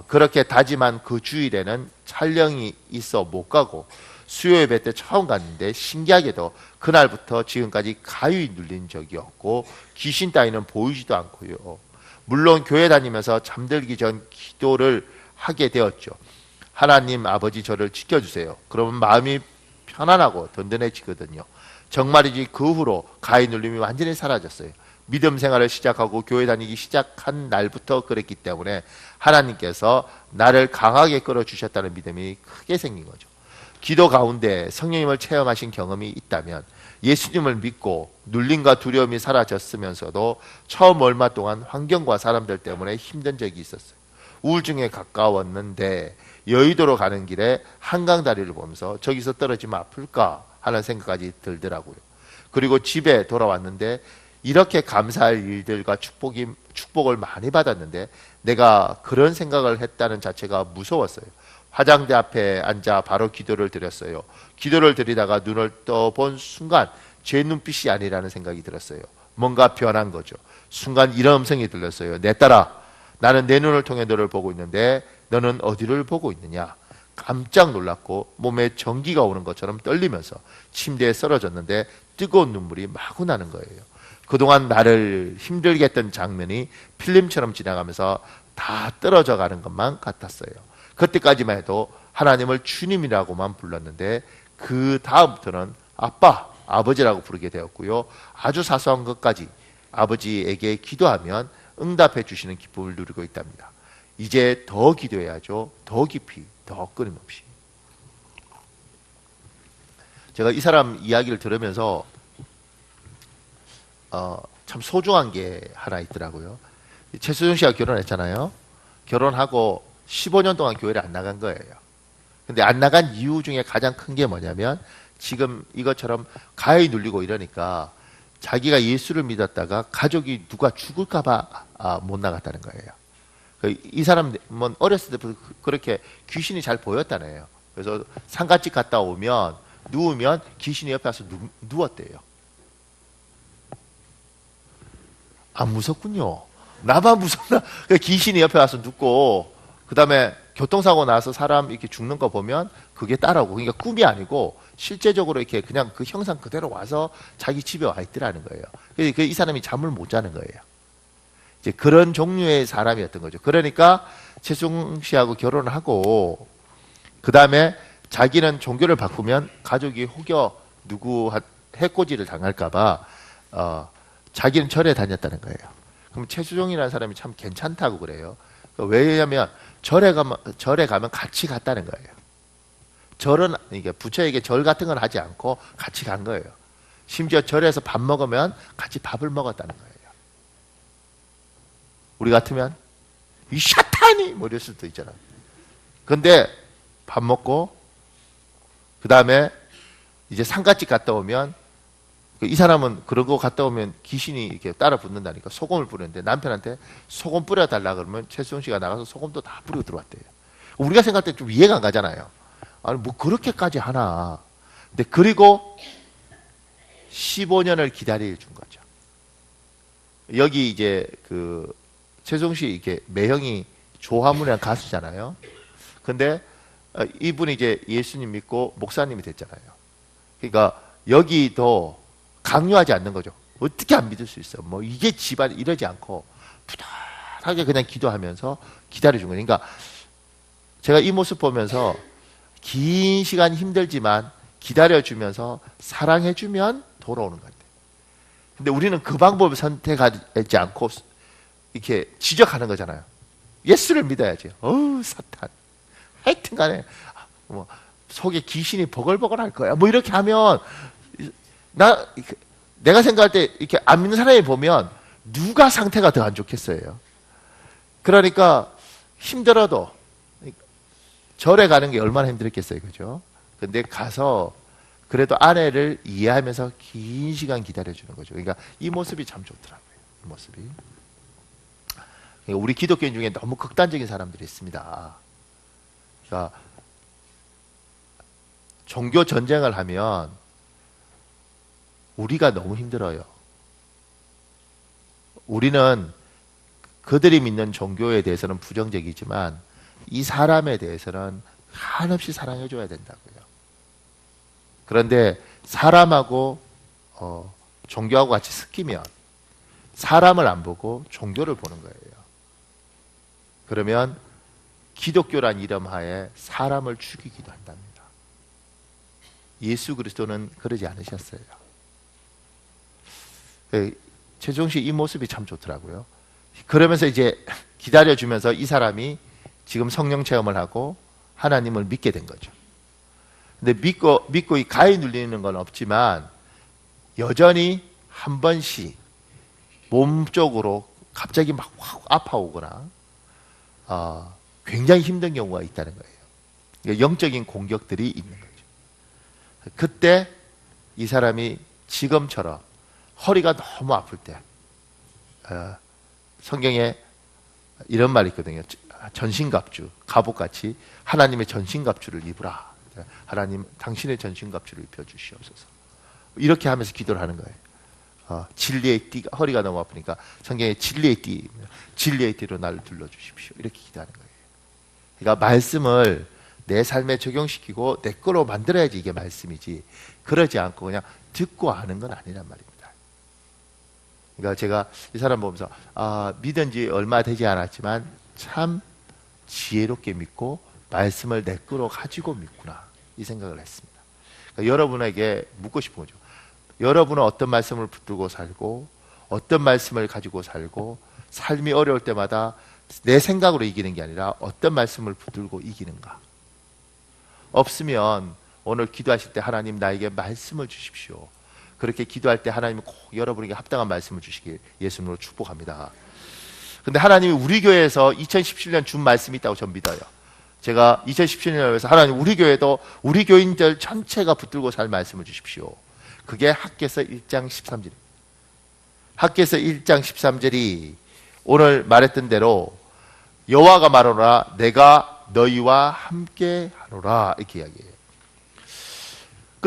그렇게 다짐한 그 주일에는 촬영이 있어 못 가고 수요 예배 때 처음 갔는데 신기하게도 그날부터 지금까지 가위 눌린 적이 없고 귀신 따위는 보이지도 않고요. 물론 교회 다니면서 잠들기 전 기도를 하게 되었죠. 하나님 아버지 저를 지켜주세요. 그러면 마음이 편안하고 든든해지거든요. 정말이지 그 후로 가위 눌림이 완전히 사라졌어요. 믿음 생활을 시작하고 교회 다니기 시작한 날부터 그랬기 때문에 하나님께서 나를 강하게 끌어주셨다는 믿음이 크게 생긴 거죠. 기도 가운데 성령님을 체험하신 경험이 있다면 예수님을 믿고 눌림과 두려움이 사라졌으면서도 처음 얼마 동안 환경과 사람들 때문에 힘든 적이 있었어요. 우울증에 가까웠는데 여의도로 가는 길에 한강 다리를 보면서 저기서 떨어지면 아플까 하는 생각까지 들더라고요. 그리고 집에 돌아왔는데 이렇게 감사할 일들과 축복을 많이 받았는데 내가 그런 생각을 했다는 자체가 무서웠어요. 화장대 앞에 앉아 바로 기도를 드렸어요. 기도를 드리다가 눈을 떠본 순간 제 눈빛이 아니라는 생각이 들었어요. 뭔가 변한 거죠. 순간 이런 음성이 들렸어요. 내 딸아, 나는 내 눈을 통해 너를 보고 있는데 너는 어디를 보고 있느냐? 깜짝 놀랐고 몸에 전기가 오는 것처럼 떨리면서 침대에 쓰러졌는데 뜨거운 눈물이 마구 나는 거예요. 그동안 나를 힘들게 했던 장면이 필름처럼 지나가면서 다 떨어져 가는 것만 같았어요. 그때까지만 해도 하나님을 주님이라고만 불렀는데 그 다음부터는 아빠, 아버지라고 부르게 되었고요. 아주 사소한 것까지 아버지에게 기도하면 응답해 주시는 기쁨을 누리고 있답니다. 이제 더 기도해야죠. 더 깊이, 더 끊임없이. 제가 이 사람 이야기를 들으면서 참 소중한 게 하나 있더라고요. 최수종 씨가 결혼했잖아요. 결혼하고 15년 동안 교회를 안 나간 거예요. 근데 안 나간 이유 중에 가장 큰 게 뭐냐면 지금 이것처럼 가위 눌리고 이러니까 자기가 예수를 믿었다가 가족이 누가 죽을까 봐 못 나갔다는 거예요. 이 사람은 어렸을 때부터 그렇게 귀신이 잘 보였다네요. 그래서 상가집 갔다 오면 누우면 귀신이 옆에 와서 누웠대요. 안 무섭군요. 나만 무섭나? 귀신이 옆에 와서 눕고 그 다음에 교통사고 나서 사람 이렇게 죽는 거 보면 그게 따라오고, 그러니까 꿈이 아니고 실제적으로 이렇게 그냥 그 형상 그대로 와서 자기 집에 와 있더라는 거예요. 그래서 이 사람이 잠을 못 자는 거예요. 이제 그런 종류의 사람이었던 거죠. 그러니까 최수종 씨하고 결혼을 하고 그 다음에 자기는 종교를 바꾸면 가족이 혹여 누구 해코지를 당할까봐 자기는 절에 다녔다는 거예요. 그럼 최수종이라는 사람이 참 괜찮다고 그래요. 왜냐하면 절에 가면 같이 갔다는 거예요. 절은 이게 부처에게 절 같은 건 하지 않고 같이 간 거예요. 심지어 절에서 밥 먹으면 같이 밥을 먹었다는 거예요. 우리 같으면 이 샤탄이 뭐 이럴 수도 있잖아. 근데 밥 먹고 그 다음에 이제 상가집 갔다 오면 이 사람은 그런 거 갔다 오면 귀신이 이렇게 따라 붙는다니까 소금을 뿌리는데 남편한테 소금 뿌려달라 그러면 최수종 씨가 나가서 소금도 다 뿌리고 들어왔대요. 우리가 생각할 때 좀 이해가 안 가잖아요. 아니 뭐 그렇게까지 하나. 근데 그리고 15년을 기다려 준 거죠. 여기 이제 그 최수종 씨 이렇게 매형이 조화문이라는 가수잖아요. 근데 이분이 이제 예수님 믿고 목사님이 됐잖아요. 그러니까 여기도 강요하지 않는 거죠. 어떻게 안 믿을 수 있어? 뭐 이게 집안 이러지 않고 부단하게 그냥 기도하면서 기다려준 거예요. 그러니까 제가 이 모습 보면서 긴 시간 힘들지만 기다려주면서 사랑해주면 돌아오는 것 같아요. 근데 우리는 그 방법을 선택하지 않고 이렇게 지적하는 거잖아요. 예수를 믿어야지. 어우 사탄. 하여튼 간에 뭐 속에 귀신이 버글버글 할 거야. 뭐 이렇게 하면 내가 생각할 때 이렇게 안 믿는 사람이 보면 누가 상태가 더 안 좋겠어요. 그러니까 힘들어도 절에 가는 게 얼마나 힘들었겠어요. 그죠? 근데 가서 그래도 아내를 이해하면서 긴 시간 기다려주는 거죠. 그러니까 이 모습이 참 좋더라고요. 이 모습이. 그러니까 우리 기독교인 중에 너무 극단적인 사람들이 있습니다. 그러니까 종교 전쟁을 하면 우리가 너무 힘들어요. 우리는 그들이 믿는 종교에 대해서는 부정적이지만 이 사람에 대해서는 한없이 사랑해줘야 된다고요. 그런데 사람하고 종교하고 같이 섞이면 사람을 안 보고 종교를 보는 거예요. 그러면 기독교란 이름 하에 사람을 죽이기도 한답니다. 예수 그리스도는 그러지 않으셨어요. 최종 씨 이 모습이 참 좋더라고요. 그러면서 이제 기다려주면서 이 사람이 지금 성령 체험을 하고 하나님을 믿게 된 거죠. 근데 믿고 이 가위 눌리는 건 없지만 여전히 한 번씩 몸 쪽으로 갑자기 막 확 아파오거나 굉장히 힘든 경우가 있다는 거예요. 그러니까 영적인 공격들이 있는 거죠. 그때 이 사람이 지금처럼 허리가 너무 아플 때 성경에 이런 말이 있거든요. 전신갑주, 갑옷같이 하나님의 전신갑주를 입으라. 하나님 당신의 전신갑주를 입혀주시옵소서. 이렇게 하면서 기도를 하는 거예요. 진리의 띠가, 허리가 너무 아프니까 성경에 진리의 띠, 진리의 띠로 나를 둘러주십시오. 이렇게 기도하는 거예요. 그러니까 말씀을 내 삶에 적용시키고 내 거로 만들어야지 이게 말씀이지, 그러지 않고 그냥 듣고 아는 건 아니란 말입니다. 그러니까 제가 이 사람 보면서 믿은 지 얼마 되지 않았지만 참 지혜롭게 믿고 말씀을 내 거로 가지고 믿구나, 이 생각을 했습니다. 그러니까 여러분에게 묻고 싶은 거죠. 여러분은 어떤 말씀을 붙들고 살고 어떤 말씀을 가지고 살고 삶이 어려울 때마다 내 생각으로 이기는 게 아니라 어떤 말씀을 붙들고 이기는가? 없으면 오늘 기도하실 때 하나님 나에게 말씀을 주십시오. 그렇게 기도할 때 하나님은 꼭 여러분에게 합당한 말씀을 주시길 예수님으로 축복합니다. 근데 하나님이 우리 교회에서 2017년 준 말씀이 있다고 전 믿어요. 제가 2017년에서 하나님 우리 교회도 우리 교인들 전체가 붙들고 살 말씀을 주십시오. 그게 학개서 1장 13절. 학개서 1장 13절이 오늘 말했던 대로 여호와가 말하노라 내가 너희와 함께 하노라, 이렇게 이야기해요.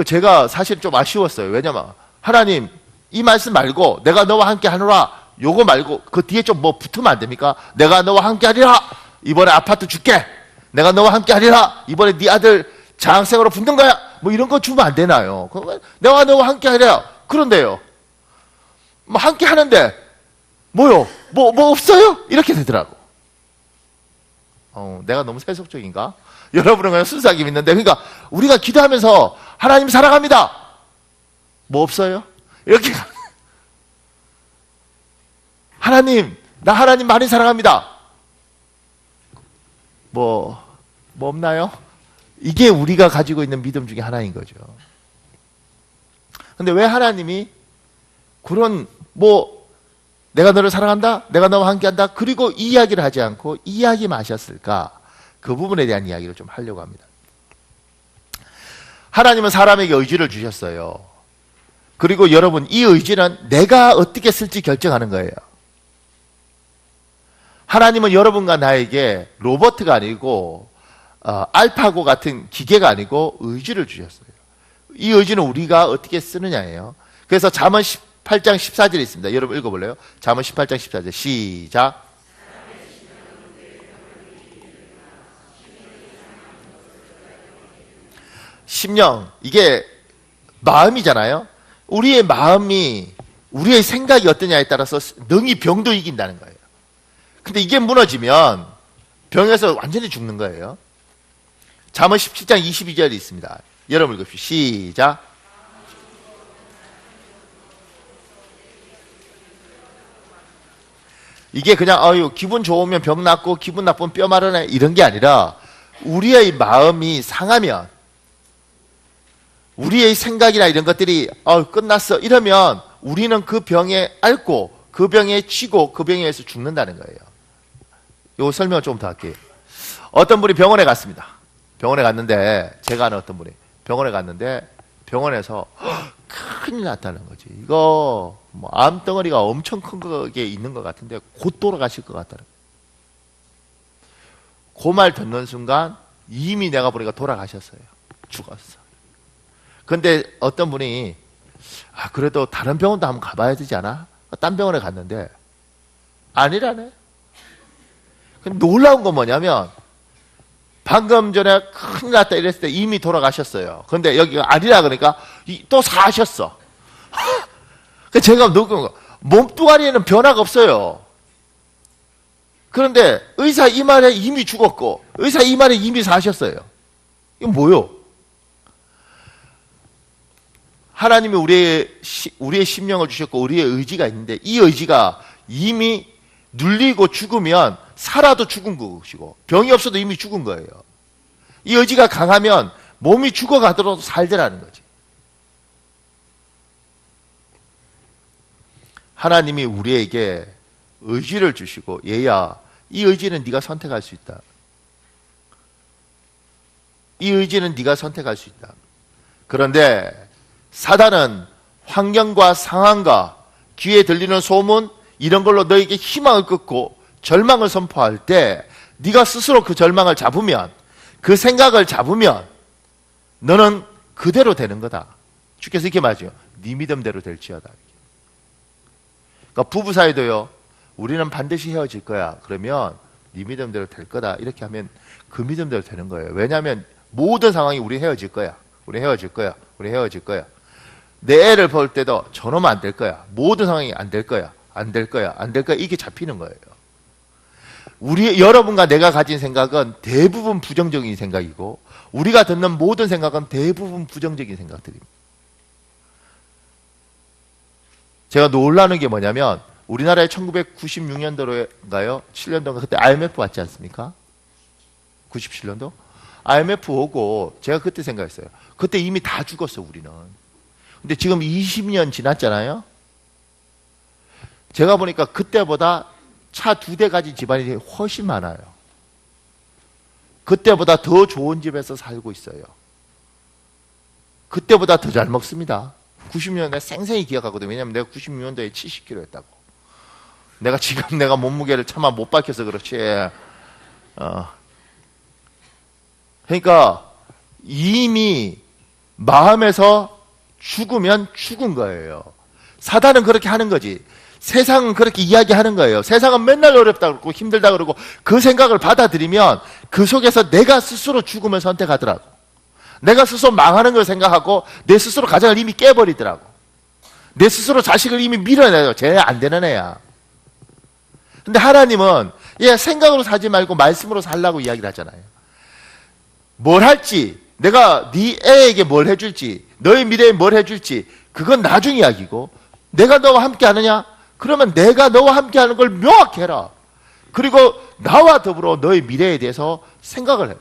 제가 사실 좀 아쉬웠어요. 왜냐면 하나님 이 말씀 말고 내가 너와 함께 하노라, 요거 말고 그 뒤에 좀 뭐 붙으면 안 됩니까? 내가 너와 함께 하리라, 이번에 아파트 줄게, 내가 너와 함께 하리라, 이번에 네 아들 장학생으로 붙는 거야, 뭐 이런 거 주면 안 되나요? 내가 너와 함께 하리라. 그런데요, 뭐 함께 하는데 뭐요? 뭐 없어요? 이렇게 되더라고. 내가 너무 세속적인가? 여러분은 그냥 순수하게 믿는데, 그러니까 우리가 기도하면서 하나님 사랑합니다, 뭐 없어요? 이렇게 하나님, 나 하나님 많이 사랑합니다, 뭐 없나요? 이게 우리가 가지고 있는 믿음 중에 하나인 거죠. 근데 왜 하나님이 그런 내가 너를 사랑한다, 내가 너와 함께한다, 그리고 이 이야기를 하지 않고 이 이야기만 하셨을까? 그 부분에 대한 이야기를 좀 하려고 합니다. 하나님은 사람에게 의지를 주셨어요. 그리고 여러분, 이 의지는 내가 어떻게 쓸지 결정하는 거예요. 하나님은 여러분과 나에게 로봇가 아니고 알파고 같은 기계가 아니고 의지를 주셨어요. 이 의지는 우리가 어떻게 쓰느냐예요. 그래서 잠언 18장 14절에 있습니다. 여러분 읽어볼래요? 잠언 18장 14절 시작. 심령, 이게 마음이잖아요. 우리의 마음이, 우리의 생각이 어떠냐에 따라서 능히 병도 이긴다는 거예요. 근데 이게 무너지면 병에서 완전히 죽는 거예요. 잠언 17장 22절이 있습니다. 여러분 읽읍시오. 시작. 이게 그냥 기분 좋으면 병 낫고 기분 나쁘면 뼈 마르네, 이런 게 아니라 우리의 마음이 상하면 우리의 생각이나 이런 것들이 끝났어 이러면 우리는 그 병에 앓고 그 병에 치고 그 병에 의해서 죽는다는 거예요. 요 설명을 좀 더 할게요. 어떤 분이 병원에 갔습니다. 병원에 갔는데 제가 아는 어떤 분이 병원에 갔는데 병원에서 큰일 났다는 거지. 이거 뭐 암덩어리가 엄청 큰 게 있는 것 같은데 곧 돌아가실 것 같다는 거예요. 그 말 듣는 순간 이미 내가 보니까 돌아가셨어요. 죽었어. 근데 어떤 분이 그래도 다른 병원도 한번 가봐야 되지 않아? 딴 병원에 갔는데 아니라네. 놀라운 건 뭐냐면 방금 전에 큰일 났다 이랬을 때 이미 돌아가셨어요. 근데 여기가 아니라 그러니까 또 사셨어. 제가 느낀 거 몸뚱아리에는 변화가 없어요. 그런데 의사 이 말에 이미 죽었고 의사 이 말에 이미 사셨어요. 이건 뭐요? 하나님이 우리의 심령을 주셨고 우리의 의지가 있는데 이 의지가 이미 눌리고 죽으면 살아도 죽은 것이고 병이 없어도 이미 죽은 거예요. 이 의지가 강하면 몸이 죽어가더라도 살더라는 거지. 하나님이 우리에게 의지를 주시고 얘야 이 의지는 네가 선택할 수 있다. 이 의지는 네가 선택할 수 있다. 그런데 사단은 환경과 상황과 귀에 들리는 소문 이런 걸로 너에게 희망을 끊고 절망을 선포할 때 네가 스스로 그 절망을 잡으면 그 생각을 잡으면 너는 그대로 되는 거다. 주께서 이렇게 말하죠. 네 믿음대로 될지어다. 그러니까 부부 사이도요. 우리는 반드시 헤어질 거야. 그러면 네 믿음대로 될 거다. 이렇게 하면 그 믿음대로 되는 거예요. 왜냐하면 모든 상황이 우리 헤어질 거야. 우리 헤어질 거야. 우리 헤어질 거야. 내 애를 볼 때도 저놈은 안 될 거야. 모든 상황이 안 될 거야. 안 될 거야. 안 될 거야. 이게 잡히는 거예요. 여러분과 내가 가진 생각은 대부분 부정적인 생각이고 우리가 듣는 모든 생각은 대부분 부정적인 생각들입니다. 제가 놀라는 게 뭐냐면 우리나라에 1996년도인가요? 7년도인가 그때 IMF 왔지 않습니까? 97년도? IMF 오고 제가 그때 생각했어요. 그때 이미 다 죽었어 우리는. 근데 지금 20년 지났잖아요. 제가 보니까 그때보다 차 2대 가진 집안이 훨씬 많아요. 그때보다 더 좋은 집에서 살고 있어요. 그때보다 더 잘 먹습니다. 90년대 생생히 기억하거든요. 왜냐하면 내가 96년도에 70kg 했다고. 내가 지금 내가 몸무게를 차마 못 밝혀서 그렇지. 그러니까 이미 마음에서 죽으면 죽은 거예요. 사단은 그렇게 하는 거지. 세상은 그렇게 이야기하는 거예요. 세상은 맨날 어렵다 그러고 힘들다 그러고 그 생각을 받아들이면 그 속에서 내가 스스로 죽음을 선택하더라고. 내가 스스로 망하는 걸 생각하고 내 스스로 가정을 이미 깨버리더라고. 내 스스로 자식을 이미 밀어내요. 쟤 안 되는 애야. 근데 하나님은 얘 생각으로 살지 말고 말씀으로 살라고 이야기를 하잖아요. 뭘 할지, 내가 네 애에게 뭘 해줄지, 너의 미래에 뭘 해줄지 그건 나중 이야기고 내가 너와 함께 하느냐? 그러면 내가 너와 함께 하는 걸 명확히 해라. 그리고 나와 더불어 너의 미래에 대해서 생각을 해.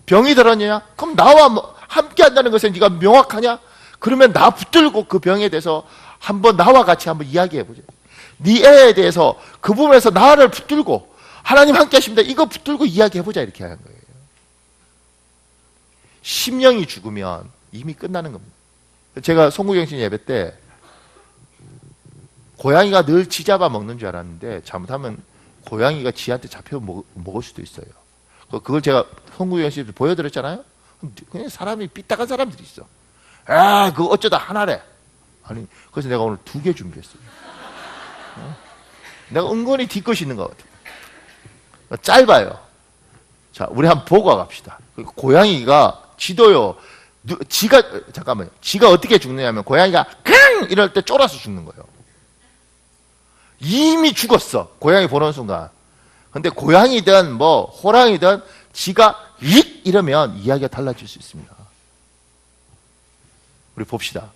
병이 들었냐? 그럼 나와 함께 한다는 것은 네가 명확하냐? 그러면 나 붙들고 그 병에 대해서 한번 나와 같이 한번 이야기해보자. 네 애에 대해서 그 부분에서 나를 붙들고 하나님 함께 하십니다. 이거 붙들고 이야기해보자 이렇게 하는 거예요. 심령이 죽으면 이미 끝나는 겁니다. 제가 송구경신 예배 때 고양이가 늘 지 잡아 먹는 줄 알았는데 잘못하면 고양이가 지한테 잡혀 먹을 수도 있어요. 그걸 제가 송구경신 때 보여드렸잖아요. 그냥 사람이 삐딱한 사람들이 있어. 그거 어쩌다 하나래. 아니, 그래서 내가 오늘 2개 준비했어요. 내가 은근히 뒤끝이 있는 것 같아요. 짧아요. 자, 우리 한번 보고 갑시다. 고양이가 지도요. 잠깐만요. 지가 어떻게 죽느냐면 고양이가 강 이럴 때 쫄아서 죽는 거예요. 이미 죽었어. 고양이 보는 순간. 근데 고양이든 뭐 호랑이든 지가 익 이러면 이야기가 달라질 수 있습니다. 우리 봅시다.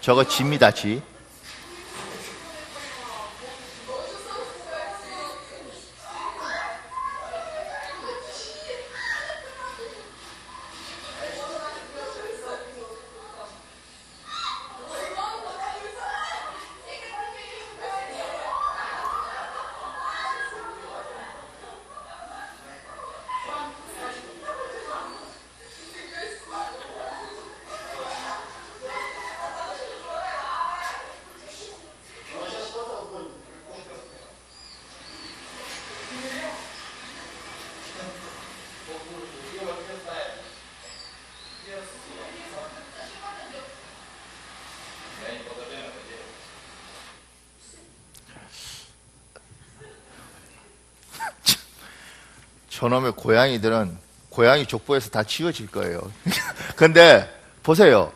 저거 지입니다, 지. 저놈의 고양이들은 고양이 족보에서 다 지워질 거예요. 근데 보세요.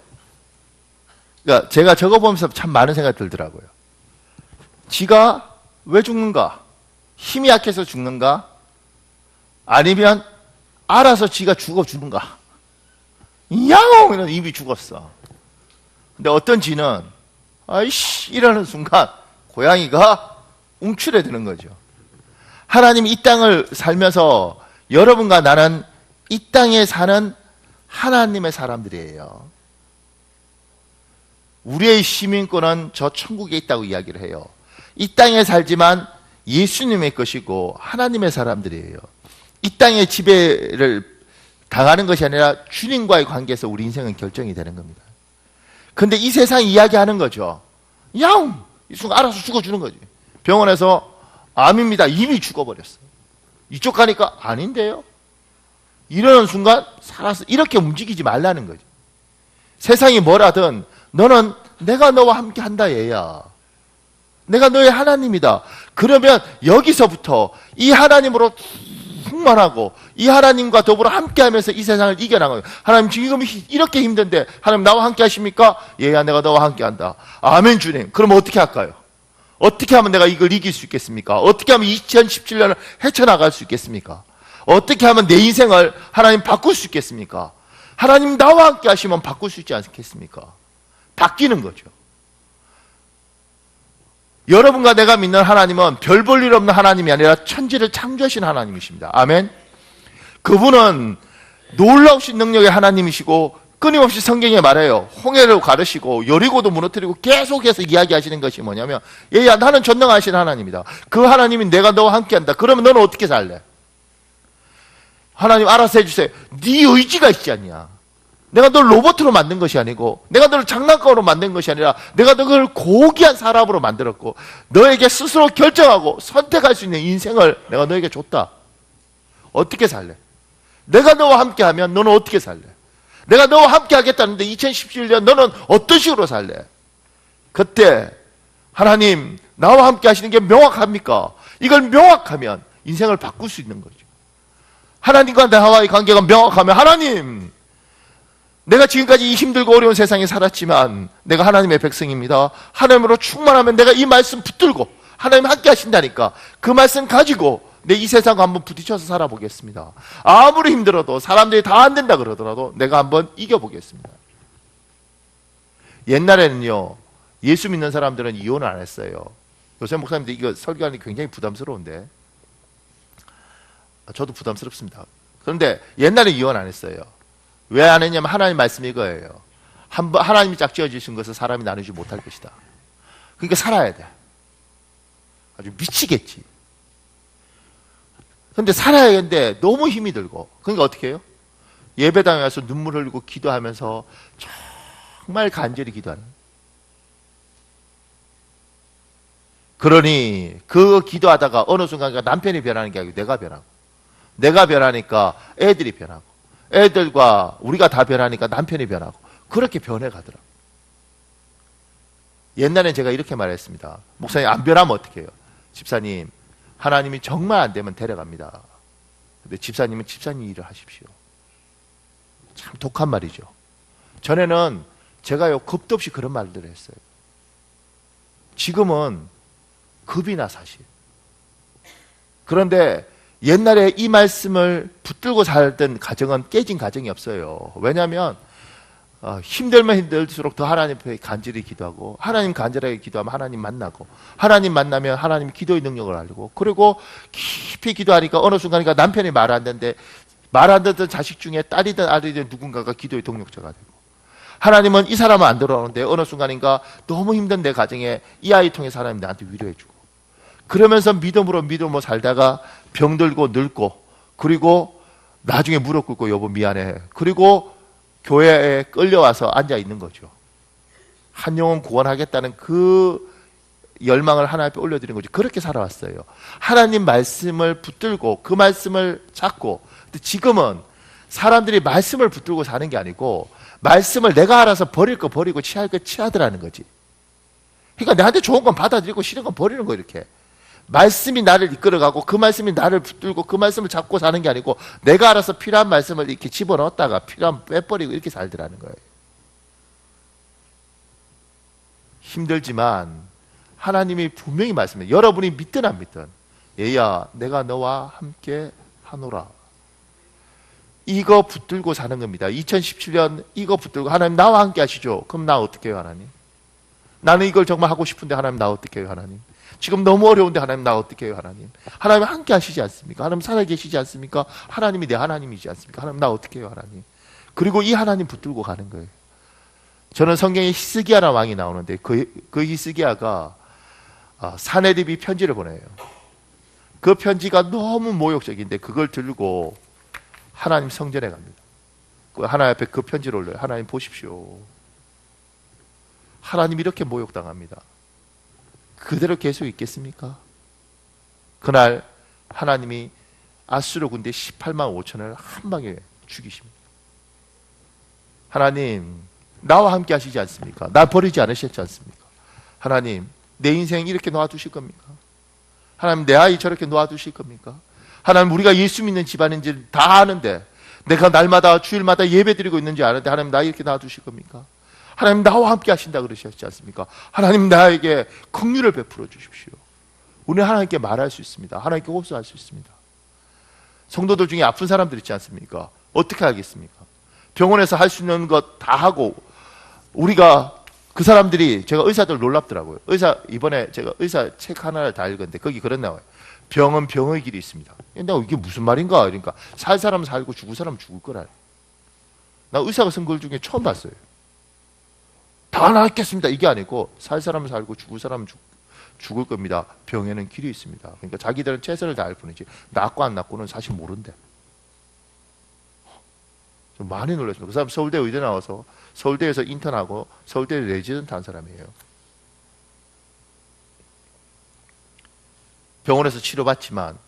그러니까 제가 저거 보면서 참 많은 생각이 들더라고요. 지가 왜 죽는가? 힘이 약해서 죽는가? 아니면 알아서 지가 죽어 주는가? 야옹! 이런 이미 죽었어. 근데 어떤 지는 아이씨 이러는 순간 고양이가 움츠려드는 거죠. 하나님이 이 땅을 살면서 여러분과 나는 이 땅에 사는 하나님의 사람들이에요. 우리의 시민권은 저 천국에 있다고 이야기를 해요. 이 땅에 살지만 예수님의 것이고 하나님의 사람들이에요. 이 땅의 지배를 당하는 것이 아니라 주님과의 관계에서 우리 인생은 결정이 되는 겁니다. 근데 이 세상이 이야기하는 거죠. 야옹! 이 순간 알아서 죽어주는 거지. 병원에서 암입니다. 이미 죽어버렸어. 이쪽 가니까 아닌데요? 이러는 순간 살아서 이렇게 움직이지 말라는 거죠. 세상이 뭐라든 너는 내가 너와 함께 한다 얘야. 내가 너의 하나님이다. 그러면 여기서부터 이 하나님으로 충만하고 이 하나님과 더불어 함께하면서 이 세상을 이겨나가요. 하나님 지금 이렇게 힘든데 하나님 나와 함께 하십니까? 얘야 내가 너와 함께한다. 아멘 주님. 그럼 어떻게 할까요? 어떻게 하면 내가 이걸 이길 수 있겠습니까? 어떻게 하면 2017년을 헤쳐나갈 수 있겠습니까? 어떻게 하면 내 인생을 하나님 바꿀 수 있겠습니까? 하나님 나와 함께 하시면 바꿀 수 있지 않겠습니까? 바뀌는 거죠. 여러분과 내가 믿는 하나님은 별 볼 일 없는 하나님이 아니라 천지를 창조하신 하나님이십니다. 아멘. 그분은 놀라우신 능력의 하나님이시고 끊임없이 성경에 말해요. 홍해를 가르시고 여리고도 무너뜨리고 계속해서 이야기하시는 것이 뭐냐면 얘야 나는 전능하신 하나님이다. 그 하나님이 내가 너와 함께한다. 그러면 너는 어떻게 살래? 하나님 알아서 해주세요. 네 의지가 있지 않냐. 내가 널 로봇으로 만든 것이 아니고 내가 너를 장난감으로 만든 것이 아니라 내가 너를 고귀한 사람으로 만들었고 너에게 스스로 결정하고 선택할 수 있는 인생을 내가 너에게 줬다. 어떻게 살래? 내가 너와 함께하면 너는 어떻게 살래? 내가 너와 함께 하겠다는데 2017년 너는 어떤 식으로 살래? 그때 하나님 나와 함께 하시는 게 명확합니까? 이걸 명확하면 인생을 바꿀 수 있는 거죠. 하나님과 나와의 관계가 명확하면 하나님 내가 지금까지 이 힘들고 어려운 세상에 살았지만 내가 하나님의 백성입니다. 하나님으로 충만하면 내가 이 말씀 붙들고 하나님 함께 하신다니까 그 말씀 가지고 내 이 세상과 한번 부딪혀서 살아보겠습니다. 아무리 힘들어도 사람들이 다 안 된다 그러더라도 내가 한번 이겨보겠습니다. 옛날에는요 예수 믿는 사람들은 이혼을 안 했어요. 요새 목사님들 이거 설교하는 게 굉장히 부담스러운데 저도 부담스럽습니다. 그런데 옛날에 이혼 안 했어요. 왜 안 했냐면 하나님 말씀이 이거예요. 하나님이 짝지어 주신 것을 사람이 나누지 못할 것이다. 그러니까 살아야 돼. 아주 미치겠지. 근데 살아야겠는데 너무 힘이 들고 그러니까 어떻게 해요? 예배당에 가서 눈물 흘리고 기도하면서 정말 간절히 기도하는. 그러니 그 기도하다가 어느 순간 남편이 변하는 게 아니고 내가 변하고 내가 변하니까 애들이 변하고 애들과 우리가 다 변하니까 남편이 변하고 그렇게 변해가더라고요. 옛날엔 제가 이렇게 말했습니다. 목사님 안 변하면 어떻게 해요? 집사님 하나님이 정말 안 되면 데려갑니다. 근데 집사님은 집사님 일을 하십시오. 참 독한 말이죠. 전에는 제가요 겁도 없이 그런 말들을 했어요. 지금은 겁이 나 사실. 그런데 옛날에 이 말씀을 붙들고 살던 가정은 깨진 가정이 없어요. 왜냐하면 힘들면 힘들수록 더 하나님 앞에 간절히 기도하고, 하나님 간절하게 기도하면 하나님 만나고, 하나님 만나면 하나님 기도의 능력을 알고, 그리고 깊이 기도하니까 어느 순간이니까 남편이 말 안 듣는데 말 안 듣던 자식 중에 딸이든 아들이든 누군가가 기도의 동력자가 되고, 하나님은 이 사람은 안 들어오는데 어느 순간인가 너무 힘든 내 가정에 이 아이 통해서 하나님 나한테 위로해주고, 그러면서 믿음으로 살다가 병들고 늙고, 그리고 나중에 무릎 꿇고 여보 미안해, 그리고 교회에 끌려와서 앉아 있는 거죠. 한 영혼 구원하겠다는 그 열망을 하나님 앞에 올려드린 거죠. 그렇게 살아왔어요. 하나님 말씀을 붙들고 그 말씀을 찾고. 근데 지금은 사람들이 말씀을 붙들고 사는 게 아니고 말씀을 내가 알아서 버릴 거 버리고 취할 거 취하더라는 거지. 그러니까 내한테 좋은 건 받아들이고 싫은 건 버리는 거. 이렇게 말씀이 나를 이끌어가고 그 말씀이 나를 붙들고 그 말씀을 잡고 사는 게 아니고 내가 알아서 필요한 말씀을 이렇게 집어넣었다가 필요하면 빼버리고 이렇게 살더라는 거예요. 힘들지만 하나님이 분명히 말씀해요. 여러분이 믿든 안 믿든 얘야 내가 너와 함께 하노라. 이거 붙들고 사는 겁니다. 2017년 이거 붙들고 하나님 나와 함께 하시죠. 그럼 나 어떻게 해요 하나님? 나는 이걸 정말 하고 싶은데 하나님 나 어떻게 해요 하나님? 지금 너무 어려운데 하나님 나 어떻게 해요 하나님? 하나님 함께 하시지 않습니까? 하나님 살아계시지 않습니까? 하나님이 내 하나님이지 않습니까? 하나님 나 어떻게 해요 하나님? 그리고 이 하나님 붙들고 가는 거예요. 저는 성경에 히스기야라는 왕이 나오는데 그 히스기야가 사내립이 편지를 보내요. 그 편지가 너무 모욕적인데 그걸 들고 하나님 성전에 갑니다. 하나님 앞에 그 편지를 올려요. 하나님 보십시오. 하나님 이렇게 모욕당합니다. 그대로 계속 있겠습니까? 그날 하나님이 아수르 군대 18만 5천을 한 방에 죽이십니다. 하나님 나와 함께 하시지 않습니까? 나 버리지 않으셨지 않습니까? 하나님 내 인생 이렇게 놓아두실 겁니까? 하나님 내 아이 저렇게 놓아두실 겁니까? 하나님 우리가 예수 믿는 집안인지 다 아는데 내가 날마다 주일마다 예배드리고 있는지 아는데 하나님 나 이렇게 놔두실 겁니까? 하나님 나와 함께 하신다 그러셨지 않습니까? 하나님 나에게 긍휼을 베풀어 주십시오. 우리는 하나님께 말할 수 있습니다. 하나님께 호소할 수 있습니다. 성도들 중에 아픈 사람들 있지 않습니까? 어떻게 하겠습니까? 병원에서 할 수 있는 것 다 하고 우리가 그 사람들이 제가 의사들 놀랍더라고요. 이번에 제가 의사 책 하나를 다 읽었는데 거기 그런 나와요. 병은 병의 길이 있습니다. 내가 이게 무슨 말인가? 그러니까 살 사람 살고 죽을 사람 죽을 거라. 나 의사가 쓴 글 중에 처음 봤어요. 다 낫겠습니다. 이게 아니고 살 사람은 살고 죽을 사람은 죽을 겁니다. 병에는 길이 있습니다. 그러니까 자기들은 최선을 다할 뿐이지 낫고 안 낫고는 사실 모른대. 좀 많이 놀랐습니다. 그 사람 서울대 의대 나와서 서울대에서 인턴하고 서울대 레지던트 한 사람이에요. 병원에서 치료받지만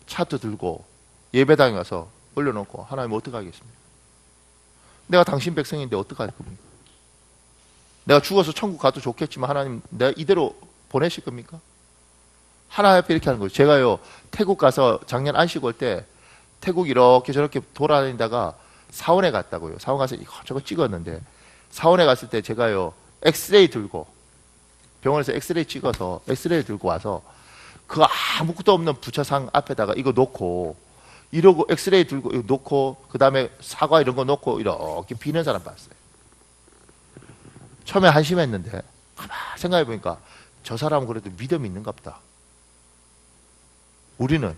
차도 들고 예배당에 가서 올려놓고 하나님 어떡하겠습니까? 내가 당신 백성인데 어떡할 겁니까? 내가 죽어서 천국 가도 좋겠지만 하나님 내가 이대로 보내실 겁니까? 하나님 앞에 이렇게 하는 거죠. 제가요 태국 가서 작년 안식 올 때 태국 이렇게 저렇게 돌아다니다가 사원에 갔다고요. 사원 가서 이거 찍었는데 사원에 갔을 때 제가요 엑스레이 들고 병원에서 엑스레이 찍어서 엑스레이 들고 와서 그 아무것도 없는 부처상 앞에다가 이거 놓고 이러고 엑스레이 들고 이거 놓고 그 다음에 사과 이런 거 놓고 이렇게 비는 사람 봤어요. 처음에 한심했는데 가만 생각해 보니까 저 사람은 그래도 믿음이 있는가 보다. 우리는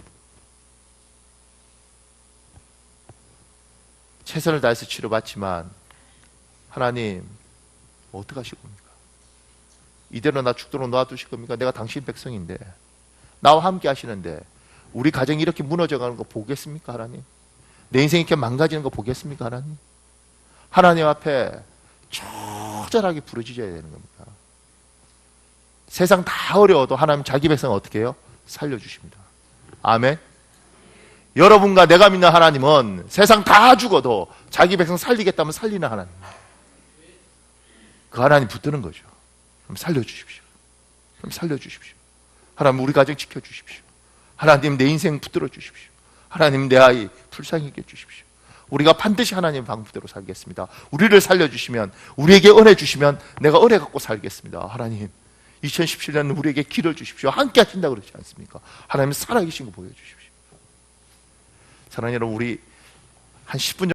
최선을 다해서 치료받지만 하나님 어떡하실 겁니까? 이대로 나 죽도록 놔두실 겁니까? 내가 당신 백성인데 나와 함께 하시는데 우리 가정이 이렇게 무너져가는 거 보겠습니까 하나님? 내 인생이 이렇게 망가지는 거 보겠습니까 하나님? 하나님 앞에 처절하게 부르짖어야 되는 겁니다. 세상 다 어려워도 하나님 자기 백성을 어떻게 해요? 살려주십니다. 아멘. 여러분과 내가 믿는 하나님은 세상 다 죽어도 자기 백성 살리겠다면 살리는 하나님. 그 하나님 붙드는 거죠. 그럼 살려주십시오. 그럼 살려주십시오. 하나님 우리 가정 지켜주십시오. 하나님 내 인생 붙들어 주십시오. 하나님 내 아이 불쌍히 여겨 주십시오. 우리가 반드시 하나님 방법대로 살겠습니다. 우리를 살려주시면 우리에게 은혜 주시면 내가 은혜 갖고 살겠습니다. 하나님 2017년 우리에게 길을 주십시오. 함께 하신다고 그러지 않습니까? 하나님 살아계신 거 보여주십시오. 사랑하는 여러분 우리 한 10분 정도